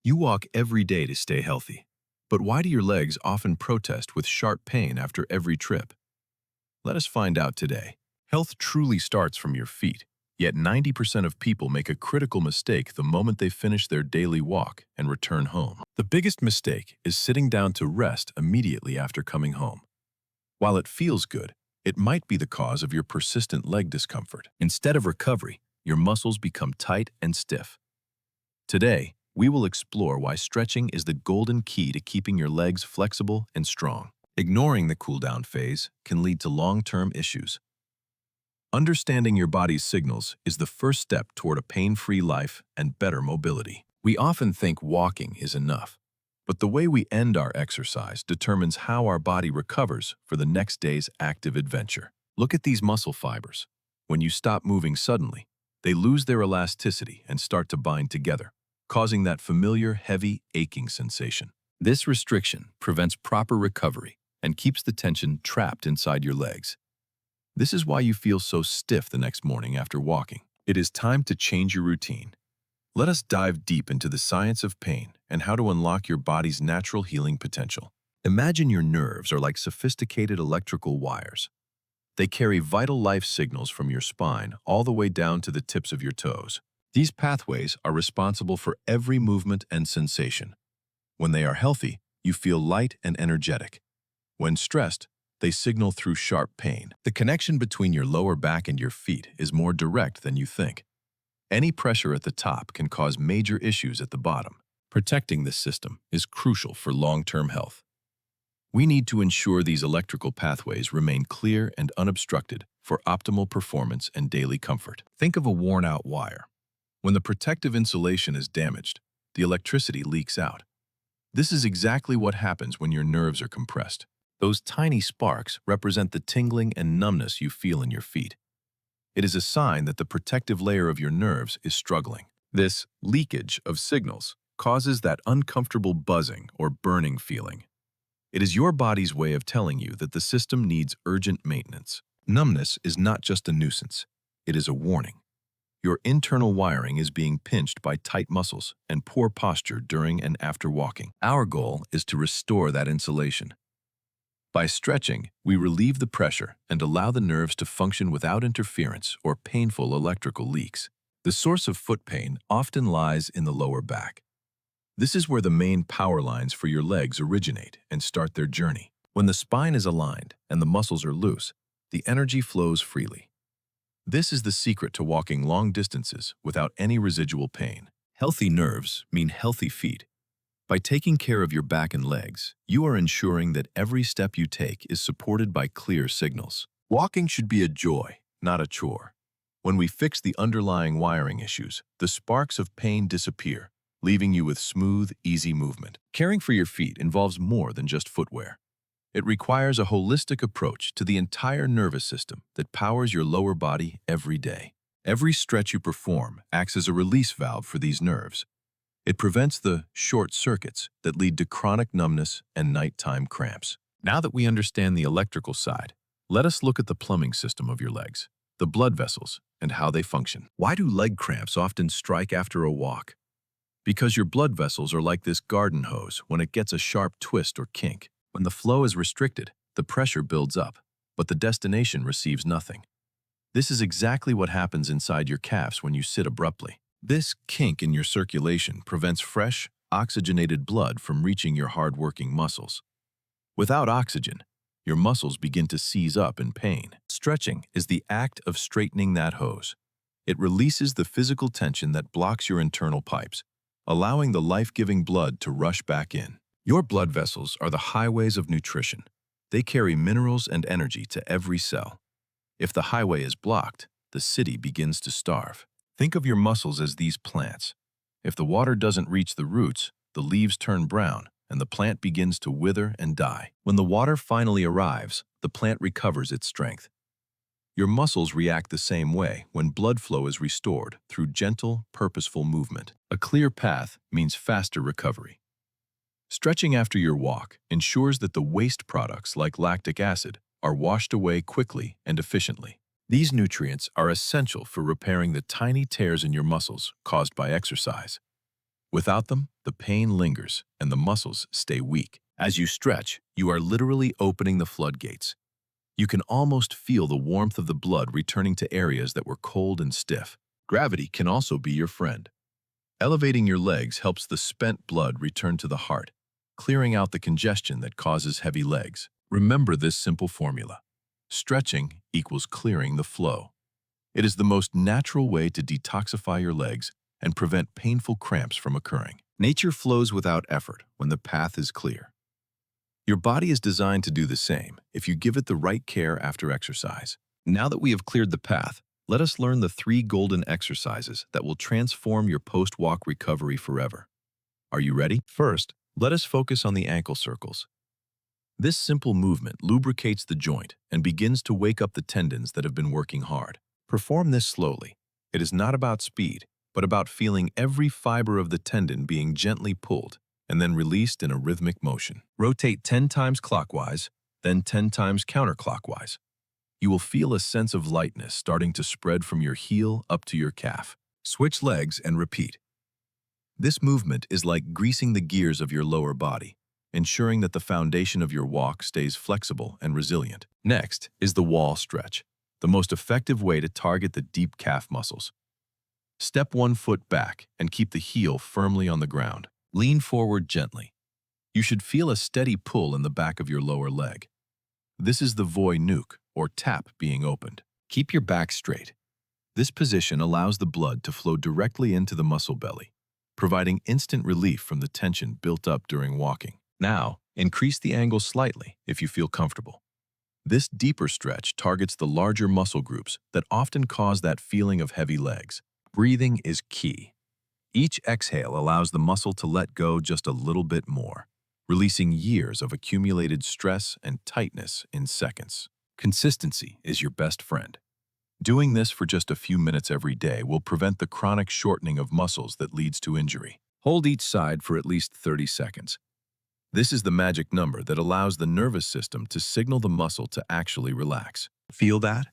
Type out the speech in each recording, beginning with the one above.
You walk every day to stay healthy. But why do your legs often protest with sharp pain after every trip? Let us find out today. Health truly starts from your feet, yet 90% of people make a critical mistake the moment they finish their daily walk and return home. The biggest mistake is sitting down to rest immediately after coming home. While it feels good, it might be the cause of your persistent leg discomfort. Instead of recovery, your muscles become tight and stiff. Today, we will explore why stretching is the golden key to keeping your legs flexible and strong. Ignoring the cool-down phase can lead to long-term issues. Understanding your body's signals is the first step toward a pain-free life and better mobility. We often think walking is enough, but the way we end our exercise determines how our body recovers for the next day's active adventure. Look at these muscle fibers. When you stop moving suddenly, they lose their elasticity and start to bind together, causing that familiar, heavy, aching sensation. This restriction prevents proper recovery and keeps the tension trapped inside your legs. This is why you feel so stiff the next morning after walking. It is time to change your routine. Let us dive deep into the science of pain and how to unlock your body's natural healing potential. Imagine your nerves are like sophisticated electrical wires. They carry vital life signals from your spine all the way down to the tips of your toes. These pathways are responsible for every movement and sensation. When they are healthy, you feel light and energetic. When stressed, they signal through sharp pain. The connection between your lower back and your feet is more direct than you think. Any pressure at the top can cause major issues at the bottom. Protecting this system is crucial for long-term health. We need to ensure these electrical pathways remain clear and unobstructed for optimal performance and daily comfort. Think of a worn-out wire. When the protective insulation is damaged, the electricity leaks out. This is exactly what happens when your nerves are compressed. Those tiny sparks represent the tingling and numbness you feel in your feet. It is a sign that the protective layer of your nerves is struggling. This leakage of signals causes that uncomfortable buzzing or burning feeling. It is your body's way of telling you that the system needs urgent maintenance. Numbness is not just a nuisance. It is a warning. Your internal wiring is being pinched by tight muscles and poor posture during and after walking. Our goal is to restore that insulation. By stretching, we relieve the pressure and allow the nerves to function without interference or painful electrical leaks. The source of foot pain often lies in the lower back. This is where the main power lines for your legs originate and start their journey. When the spine is aligned and the muscles are loose, the energy flows freely. This is the secret to walking long distances without any residual pain. Healthy nerves mean healthy feet. By taking care of your back and legs, you are ensuring that every step you take is supported by clear signals. Walking should be a joy, not a chore. When we fix the underlying wiring issues, the sparks of pain disappear, leaving you with smooth, easy movement. Caring for your feet involves more than just footwear. It requires a holistic approach to the entire nervous system that powers your lower body every day. Every stretch you perform acts as a release valve for these nerves. It prevents the short circuits that lead to chronic numbness and nighttime cramps. Now that we understand the electrical side, let us look at the plumbing system of your legs, the blood vessels, and how they function. Why do leg cramps often strike after a walk? Because your blood vessels are like this garden hose when it gets a sharp twist or kink. When the flow is restricted, the pressure builds up, but the destination receives nothing. This is exactly what happens inside your calves when you sit abruptly. This kink in your circulation prevents fresh, oxygenated blood from reaching your hard-working muscles. Without oxygen, your muscles begin to seize up in pain. Stretching is the act of straightening that hose. It releases the physical tension that blocks your internal pipes, allowing the life-giving blood to rush back in. Your blood vessels are the highways of nutrition. They carry minerals and energy to every cell. If the highway is blocked, the city begins to starve. Think of your muscles as these plants. If the water doesn't reach the roots, the leaves turn brown and the plant begins to wither and die. When the water finally arrives, the plant recovers its strength. Your muscles react the same way when blood flow is restored through gentle, purposeful movement. A clear path means faster recovery. Stretching after your walk ensures that the waste products like lactic acid are washed away quickly and efficiently. These nutrients are essential for repairing the tiny tears in your muscles caused by exercise. Without them, the pain lingers and the muscles stay weak. As you stretch, you are literally opening the floodgates. You can almost feel the warmth of the blood returning to areas that were cold and stiff. Gravity can also be your friend. Elevating your legs helps the spent blood return to the heart, clearing out the congestion that causes heavy legs. Remember this simple formula. Stretching equals clearing the flow. It is the most natural way to detoxify your legs and prevent painful cramps from occurring. Nature flows without effort when the path is clear. Your body is designed to do the same if you give it the right care after exercise. Now that we have cleared the path, let us learn the 3 golden exercises that will transform your post-walk recovery forever. Are you ready? First, let us focus on the ankle circles. This simple movement lubricates the joint and begins to wake up the tendons that have been working hard. Perform this slowly. It is not about speed, but about feeling every fiber of the tendon being gently pulled and then released in a rhythmic motion. Rotate 10 times clockwise, then 10 times counterclockwise. You will feel a sense of lightness starting to spread from your heel up to your calf. Switch legs and repeat. This movement is like greasing the gears of your lower body, ensuring that the foundation of your walk stays flexible and resilient. Next is the wall stretch, the most effective way to target the deep calf muscles. Step 1 foot back and keep the heel firmly on the ground. Lean forward gently. You should feel a steady pull in the back of your lower leg. This is the voi nuke, or tap, being opened. Keep your back straight. This position allows the blood to flow directly into the muscle belly, providing instant relief from the tension built up during walking. Now, increase the angle slightly if you feel comfortable. This deeper stretch targets the larger muscle groups that often cause that feeling of heavy legs. Breathing is key. Each exhale allows the muscle to let go just a little bit more, releasing years of accumulated stress and tightness in seconds. Consistency is your best friend. Doing this for just a few minutes every day will prevent the chronic shortening of muscles that leads to injury. Hold each side for at least 30 seconds. This is the magic number that allows the nervous system to signal the muscle to actually relax. Feel that?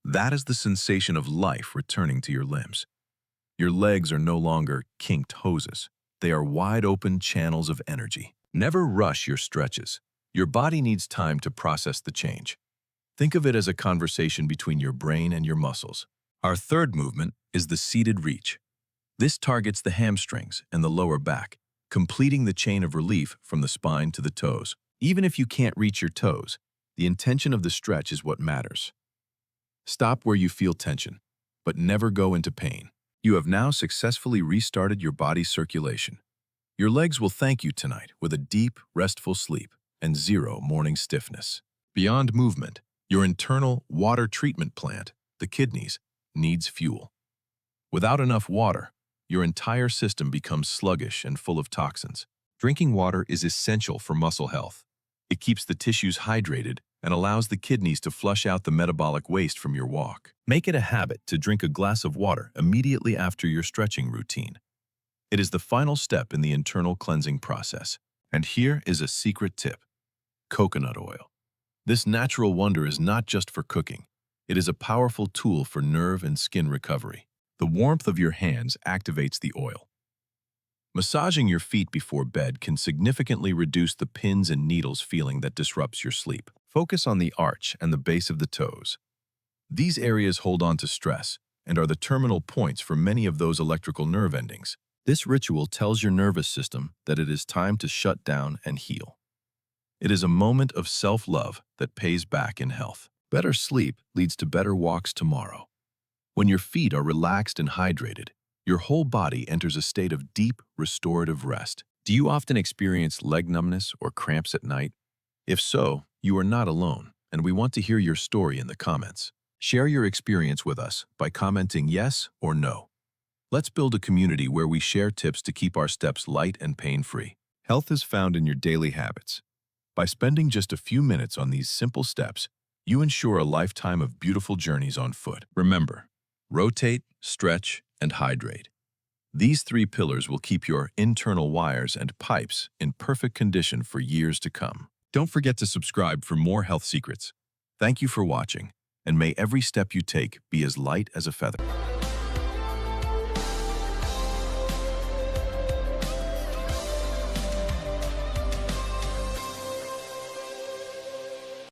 That is the sensation of life returning to your limbs. Your legs are no longer kinked hoses. They are wide open channels of energy. Never rush your stretches. Your body needs time to process the change. Think of it as a conversation between your brain and your muscles. Our third movement is the seated reach. This targets the hamstrings and the lower back, completing the chain of relief from the spine to the toes. Even if you can't reach your toes, the intention of the stretch is what matters. Stop where you feel tension, but never go into pain. You have now successfully restarted your body's circulation. Your legs will thank you tonight with a deep, restful sleep and 0 morning stiffness. Beyond movement, your internal water treatment plant, the kidneys, needs fuel. Without enough water, your entire system becomes sluggish and full of toxins. Drinking water is essential for muscle health. It keeps the tissues hydrated and allows the kidneys to flush out the metabolic waste from your walk. Make it a habit to drink a glass of water immediately after your stretching routine. It is the final step in the internal cleansing process. And here is a secret tip: coconut oil. This natural wonder is not just for cooking. It is a powerful tool for nerve and skin recovery. The warmth of your hands activates the oil. Massaging your feet before bed can significantly reduce the pins and needles feeling that disrupts your sleep. Focus on the arch and the base of the toes. These areas hold on to stress and are the terminal points for many of those electrical nerve endings. This ritual tells your nervous system that it is time to shut down and heal. It is a moment of self-love that pays back in health. Better sleep leads to better walks tomorrow. When your feet are relaxed and hydrated, your whole body enters a state of deep, restorative rest. Do you often experience leg numbness or cramps at night? If so, you are not alone, and we want to hear your story in the comments. Share your experience with us by commenting yes or no. Let's build a community where we share tips to keep our steps light and pain-free. Health is found in your daily habits. By spending just a few minutes on these simple steps, you ensure a lifetime of beautiful journeys on foot. Remember, rotate, stretch, and hydrate. These 3 pillars will keep your internal wires and pipes in perfect condition for years to come. Don't forget to subscribe for more health secrets. Thank you for watching, and may every step you take be as light as a feather.